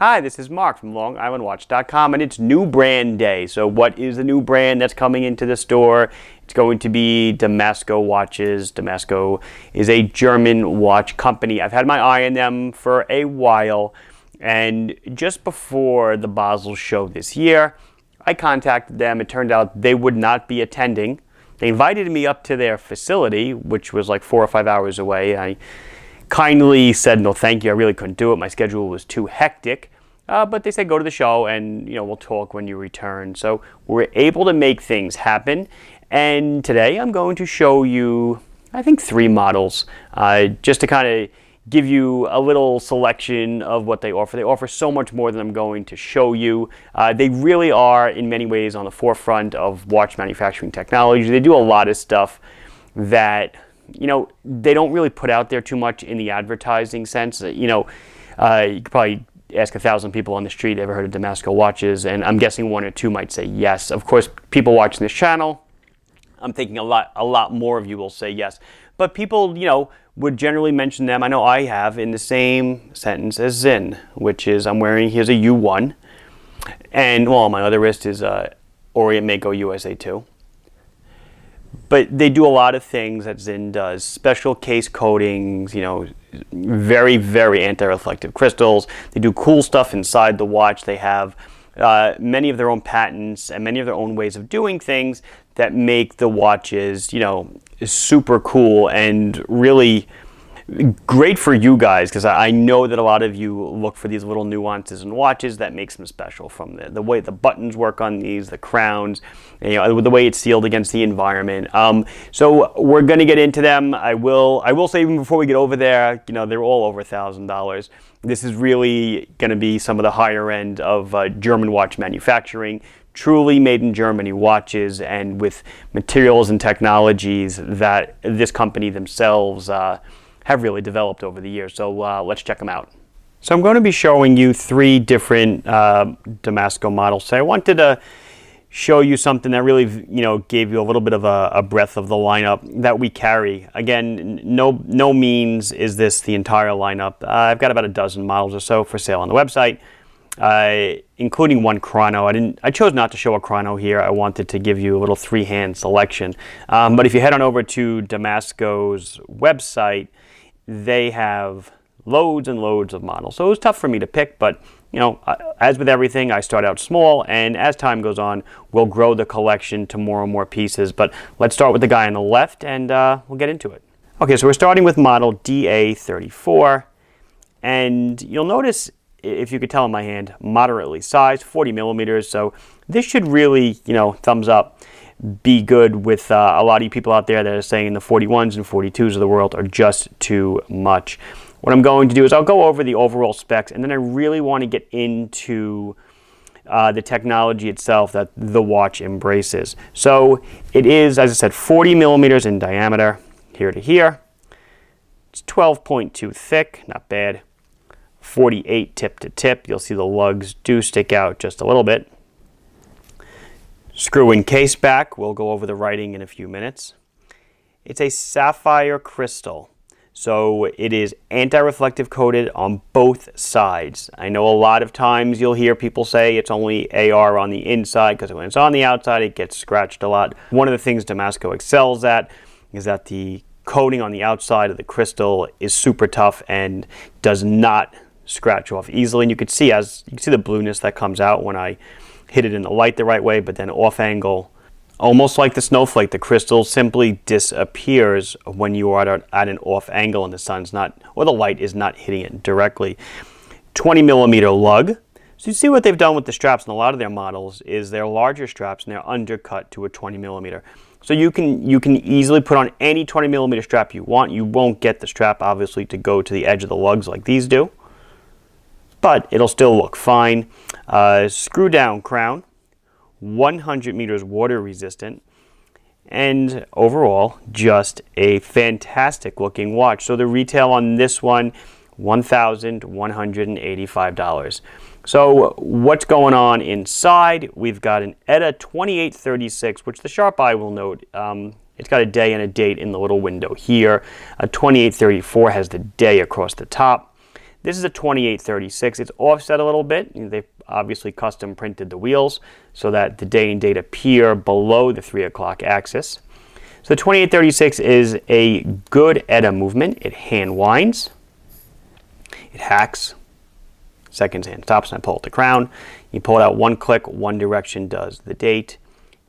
Hi, this is Mark from LongIslandWatch.com, and it's new brand day. So what is the new brand that's coming into the store? It's going to be Damasko watches. Damasko is a German watch company. I've had my eye on them for a while, and just before the Basel show this year, I contacted them. It turned out they would not be attending. They invited me up to their facility, which was like 4 or 5 hours away. I kindly said no thank you. I really couldn't do it. My schedule was too hectic. But they said go to the show and we'll talk when you return. So we're able to make things happen. And today I'm going to show you, I think, 3 models just to kind of give you a little selection of what they offer. They offer so much more than I'm going to show you. They really are in many ways on the forefront of watch manufacturing technology. They do a lot of stuff that they don't really put out there too much in the advertising sense. You could probably ask 1,000 people on the street, ever heard of Damasko watches? And I'm guessing 1 or 2 might say yes. Of course, people watching this channel, I'm thinking a lot more of you will say yes. But people, would generally mention them. I know I have in the same sentence as Sinn, which is I'm wearing, here's a U1. And, on my other wrist is Orient Mako USA 2. But they do a lot of things that Sinn does. Special case coatings, very, very anti-reflective crystals. They do cool stuff inside the watch. They have many of their own patents and many of their own ways of doing things that make the watches, super cool and really great for you guys, because I know that a lot of you look for these little nuances in watches that makes them special, from the way the buttons work on these, the crowns, the way it's sealed against the environment. So we're going to get into them. I will say, even before we get over there, they're all over $1,000. This is really going to be some of the higher end of German watch manufacturing. Truly made in Germany watches, and with materials and technologies that this company themselves have really developed over the years. So let's check them out. So I'm going to be showing you 3 different Damasko models. So I wanted to show you something that really, gave you a little bit of a breadth of the lineup that we carry. Again, no means is this the entire lineup. I've got about a dozen models or so for sale on the website, including 1 chrono. I chose not to show a chrono here. I wanted to give you a little 3-hand selection. But if you head on over to Damasko's website, they have loads and loads of models. So it was tough for me to pick, but as with everything, I start out small, and as time goes on, we'll grow the collection to more and more pieces. But let's start with the guy on the left, and we'll get into it. Okay, so we're starting with model DA34, and you'll notice, if you could tell in my hand, moderately sized, 40 millimeters. So this should really, thumbs up, be good with a lot of you people out there that are saying the 41s and 42s of the world are just too much. What I'm going to do is I'll go over the overall specs, and then I really want to get into the technology itself that the watch embraces. So it is, as I said, 40 millimeters in diameter, here to here. It's 12.2 thick, not bad. 48 tip to tip. You'll see the lugs do stick out just a little bit. Screw-in case back. We'll go over the writing in a few minutes. It's a sapphire crystal, so it is anti-reflective coated on both sides. I know a lot of times you'll hear people say it's only AR on the inside, because when it's on the outside it gets scratched a lot. One of the things Damasko excels at is that the coating on the outside of the crystal is super tough and does not scratch off easily. And you can see the blueness that comes out when I hit it in the light the right way, but then off angle, almost like the snowflake, the crystal simply disappears when you are at an off angle and the sun's not, or the light is not hitting it directly. 20 millimeter lug. So you see what they've done with the straps in a lot of their models is they're larger straps and they're undercut to a 20 millimeter. So you can easily put on any 20 millimeter strap you want. You won't get the strap obviously to go to the edge of the lugs like these do, but it'll still look fine. Screw down crown, 100 meters water resistant, and overall just a fantastic looking watch. So the retail on this one, $1,185. So what's going on inside? We've got an ETA 2836, which the sharp eye will note it's got a day and a date in the little window here. A 2834 has the day across the top. This is a 2836. It's offset a little bit. They've obviously custom printed the wheels so that the day and date appear below the 3 o'clock axis. So the 2836 is a good ETA movement. It hand winds, it hacks, seconds hand stops, and I pull at the crown. You pull it out one click, one direction does the date.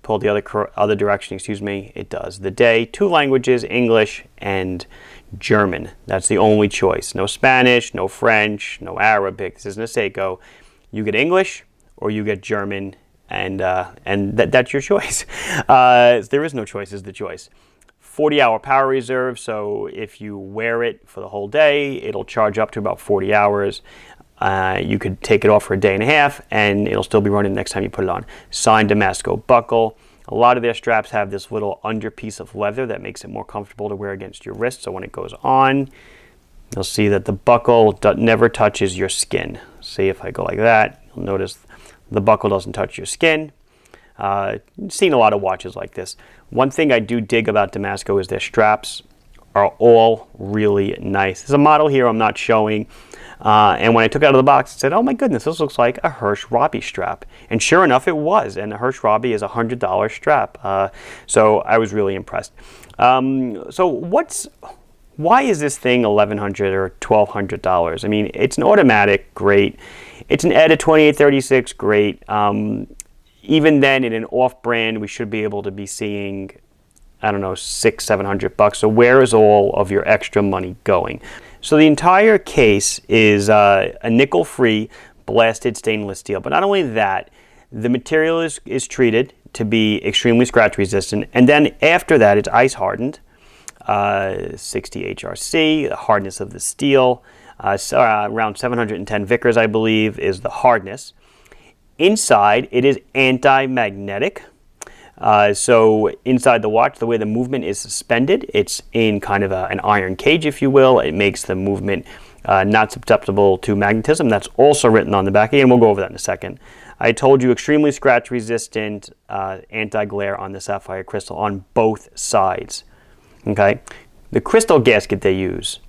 Pull the other direction, it does the day. 2 languages, English and German. That's the only choice. No Spanish, no French, no Arabic. This isn't a Seiko. You get English or you get German, and that's your choice. There is no choice is the choice. 40-hour power reserve, so if you wear it for the whole day, it'll charge up to about 40 hours. You could take it off for a day and a half, and it'll still be running next time you put it on. Signed Damasko buckle. A lot of their straps have this little under piece of leather that makes it more comfortable to wear against your wrist, so when it goes on, you'll see that the buckle never touches your skin. See, if I go like that, you'll notice the buckle doesn't touch your skin. Seen a lot of watches like this. One thing I do dig about Damasko is their straps are all really nice. There's a model here I'm not showing, and when I took it out of the box, I said, oh my goodness, this looks like a Hirsch Robbie strap. And sure enough, it was, and a Hirsch Robbie is a $100 strap. So I was really impressed. Why is this thing $1,100 or $1,200? I mean, it's an automatic, great. It's an ETA 2836, great. Even then, in an off-brand, we should be able to be seeing, I don't know, $600-700. So where is all of your extra money going? So the entire case is a nickel-free blasted stainless steel. But not only that, the material is treated to be extremely scratch resistant. And then after that, it's ice hardened. 60 HRC, the hardness of the steel. Around 710 Vickers, I believe, is the hardness. Inside, it is anti-magnetic. So inside the watch, the way the movement is suspended, it's in kind of an iron cage, if you will. It makes the movement not susceptible to magnetism. That's also written on the back, and we'll go over that in a second. I told you extremely scratch resistant, anti-glare on the sapphire crystal on both sides. Okay, the crystal gasket they use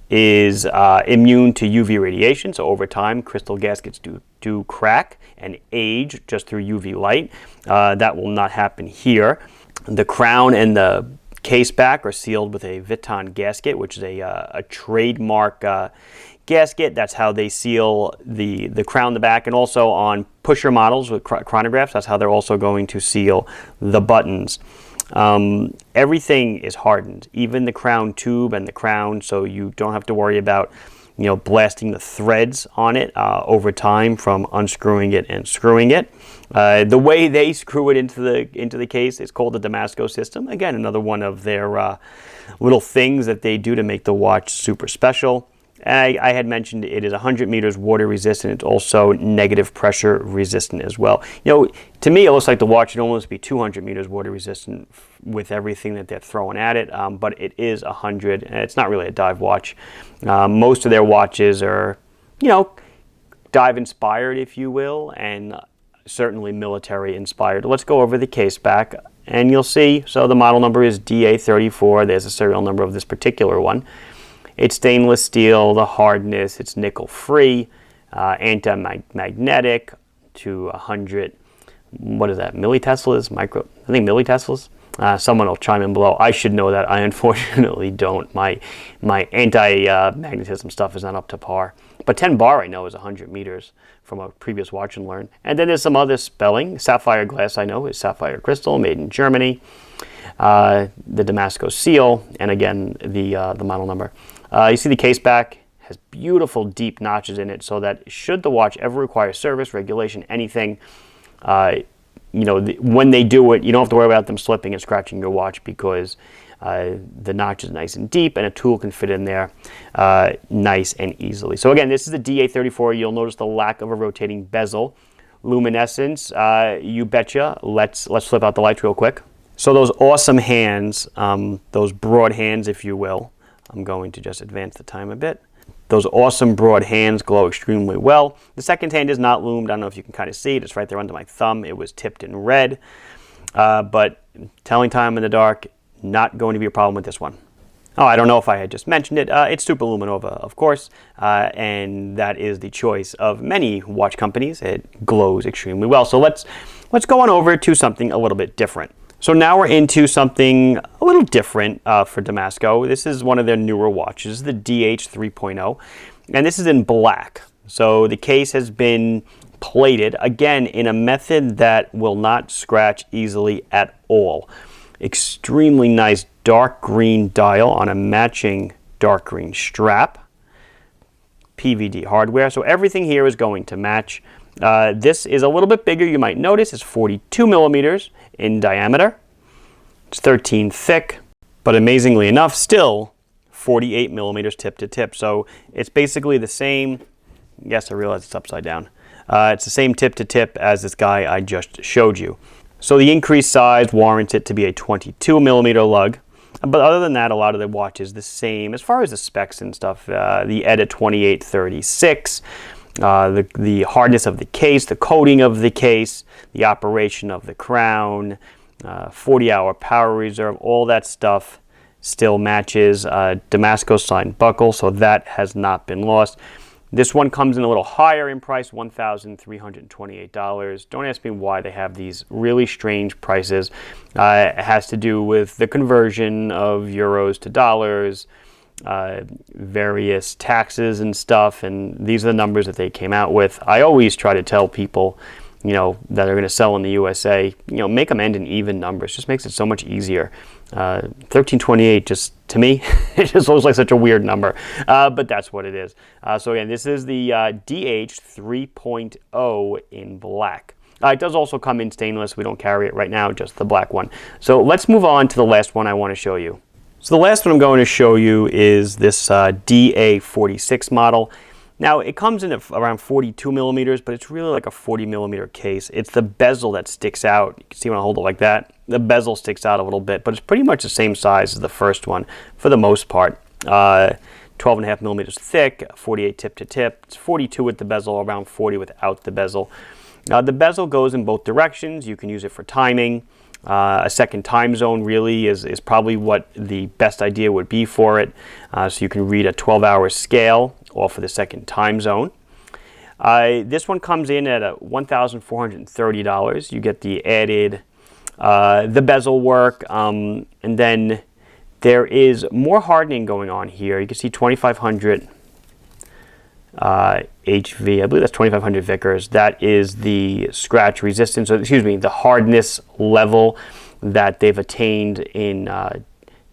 is immune to UV radiation, so over time crystal gaskets do crack and age just through UV light. That will not happen here. The crown and the case back are sealed with a Vuitton gasket, which is a trademark gasket. That's how they seal the crown, the back, and also on pusher models with chronographs, that's how they're also going to seal the buttons. Everything is hardened, even the crown tube and the crown, so you don't have to worry about blasting the threads on it over time from unscrewing it and screwing it. The way they screw it into the case is called the Damasko system. Again, another one of their little things that they do to make the watch super special. And I had mentioned it is 100 meters water resistant. It's also negative pressure resistant as well. To me, it looks like the watch should almost be 200 meters water resistant with everything that they're throwing at it. But it is 100, and it's not really a dive watch. Most of their watches are, dive inspired, if you will, and certainly military inspired. Let's go over the case back, and you'll see. So the model number is DA34. There's a serial number of this particular one. It's stainless steel, the hardness, it's nickel-free, anti-magnetic to 100, what is that, milliteslas? Milliteslas? Someone will chime in below. I should know that. I unfortunately don't. My anti-magnetism stuff is not up to par. But 10 bar I know is 100 meters from a previous watch and learn. And then there's some other spelling. Sapphire glass I know is sapphire crystal, made in Germany. The Damasko seal, and again the model number. You see the case back has beautiful deep notches in it, so that should the watch ever require service, regulation, anything, when they do it, you don't have to worry about them slipping and scratching your watch, because the notch is nice and deep, and a tool can fit in there nice and easily. So again, this is the DA34. You'll notice the lack of a rotating bezel. Luminescence, you betcha. Let's flip out the lights real quick. So those awesome hands, those broad hands, if you will. I'm going to just advance the time a bit. Those awesome broad hands glow extremely well. The second hand is not loomed. I don't know if you can kind of see it. It's right there under my thumb. It was tipped in red. But telling time in the dark, not going to be a problem with this one. Oh, I don't know if I had just mentioned it. It's Super Luminova, of course, and that is the choice of many watch companies. It glows extremely well. So let's go on over to something a little bit different. So now we're into something a little different for Damasko. This is one of their newer watches, the DH 3.0, and this is in black. So the case has been plated, again, in a method that will not scratch easily at all. Extremely nice dark green dial on a matching dark green strap. PVD hardware, so everything here is going to match. This is a little bit bigger, you might notice. It's 42 millimeters in diameter. It's 13 thick, but amazingly enough, still 48 millimeters tip to tip. So it's basically the same. Yes, I realize it's upside down. It's the same tip to tip as this guy I just showed you. So the increased size warrants it to be a 22 millimeter lug. But other than that, a lot of the watch is the same as far as the specs and stuff. The EDA 2836, the hardness of the case, the coating of the case, the operation of the crown, 40-hour power reserve, all that stuff still matches. Damasko signed buckle, so that has not been lost. This one comes in a little higher in price, $1,328. Don't ask me why they have these really strange prices. It has to do with the conversion of euros to dollars, various taxes and stuff, and these are the numbers that they came out with. I always try to tell people, that are going to sell in the USA, make them end in even numbers. Just makes it so much easier. 1328, just to me, it just looks like such a weird number, but that's what it is. So again, this is the DH 3.0 in black. It does also come in stainless. We don't carry it right now, just the black one. So let's move on to the last one I want to show you. So the last one I'm going to show you is this DA46 model. Now, it comes in at around 42 millimeters, but it's really like a 40 millimeter case. It's the bezel that sticks out. You can see when I hold it like that. The bezel sticks out a little bit, but it's pretty much the same size as the first one for the most part. 12.5 millimeters thick, 48 tip to tip. It's 42 with the bezel, around 40 without the bezel. The bezel goes in both directions. You can use it for timing. A second time zone really is probably what the best idea would be for it. So you can read a 12-hour scale off of the second time zone. This one comes in at $1,430. You get the added, the bezel work, and then there is more hardening going on here. You can see 2,500 HV, I believe that's 2,500 Vickers. That is the scratch resistance, or excuse me, the hardness level that they've attained in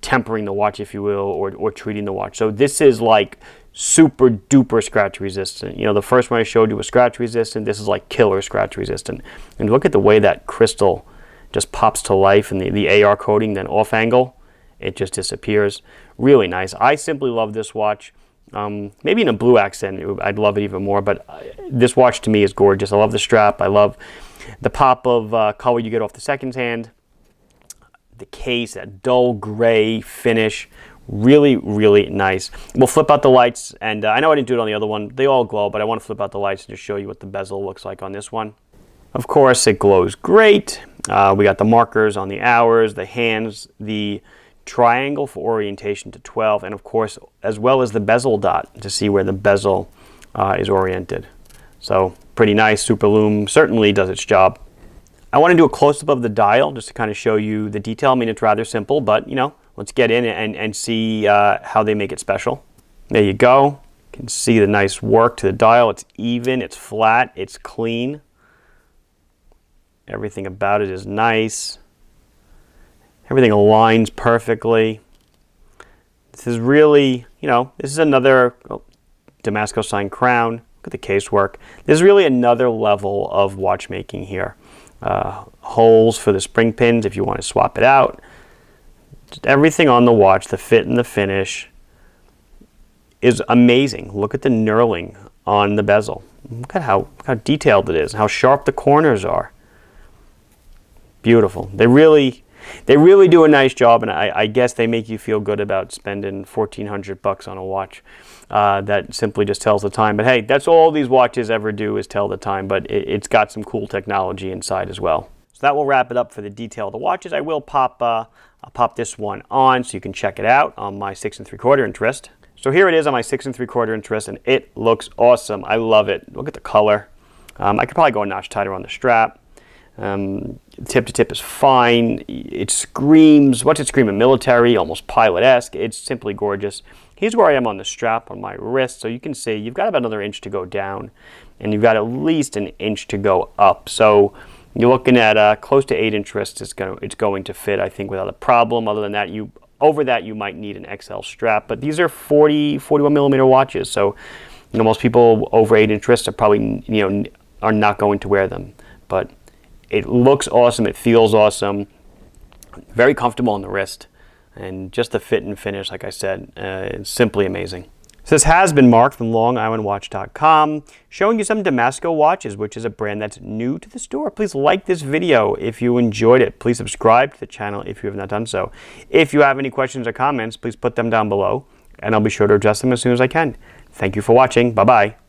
tempering the watch, if you will, or treating the watch. So this is like super duper scratch resistant. The first one I showed you was scratch resistant. This is like killer scratch resistant. And look at the way that crystal just pops to life, and the AR coating, then off angle, it just disappears. Really nice. I simply love this watch. Maybe in a blue accent, I'd love it even more, but this watch to me is gorgeous. I love the strap. I love the pop of color you get off the second hand. The case, that dull gray finish, really, really nice. We'll flip out the lights, and I know I didn't do it on the other one. They all glow, but I want to flip out the lights and just show you what the bezel looks like on this one. Of course, it glows great. We got the markers on the hours, the hands, the triangle for orientation to 12, and of course, as well as the bezel dot to see where the bezel is oriented. So pretty nice. Super Lume certainly does its job. I want to do a close-up of the dial just to kind of show you the detail. I mean, it's rather simple, but let's get in and see how they make it special. There you go. You can see the nice work to the dial. It's even, it's flat, it's clean. Everything about it is nice. Everything aligns perfectly. This is really, this is another Damasko signed crown. Look at the casework. This is really another level of watchmaking here. Holes for the spring pins if you want to swap it out. Just everything on the watch, the fit and the finish is amazing. Look at the knurling on the bezel. Look at how detailed it is, how sharp the corners are. Beautiful. They really do a nice job, and I guess they make you feel good about spending $1,400 on a watch that simply just tells the time. But hey, that's all these watches ever do is tell the time, but it's got some cool technology inside as well. So that will wrap it up for the detail of the watches. I will pop I'll pop this one on so you can check it out on my 6 3/4 inch wrist. So here it is on my 6 3/4 inch wrist, and it looks awesome. I love it. Look at the color. I could probably go a notch tighter on the strap. Tip to tip is fine. It screams, what's it screaming? Military, almost pilot-esque. It's simply gorgeous. Here's where I am on the strap on my wrist. So you can see you've got about another inch to go down, and you've got at least an inch to go up. So you're looking at close to 8-inch wrist. It's going to fit, I think, without a problem. Other than that, over that you might need an XL strap. But these are 41 millimeter watches. So most people over 8-inch wrists are probably are not going to wear them. But it looks awesome. It feels awesome. Very comfortable on the wrist. And just the fit and finish, like I said, is simply amazing. So this has been Mark from LongIslandWatch.com showing you some Damasko watches, which is a brand that's new to the store. Please like this video if you enjoyed it. Please subscribe to the channel if you have not done so. If you have any questions or comments, please put them down below, and I'll be sure to address them as soon as I can. Thank you for watching. Bye-bye.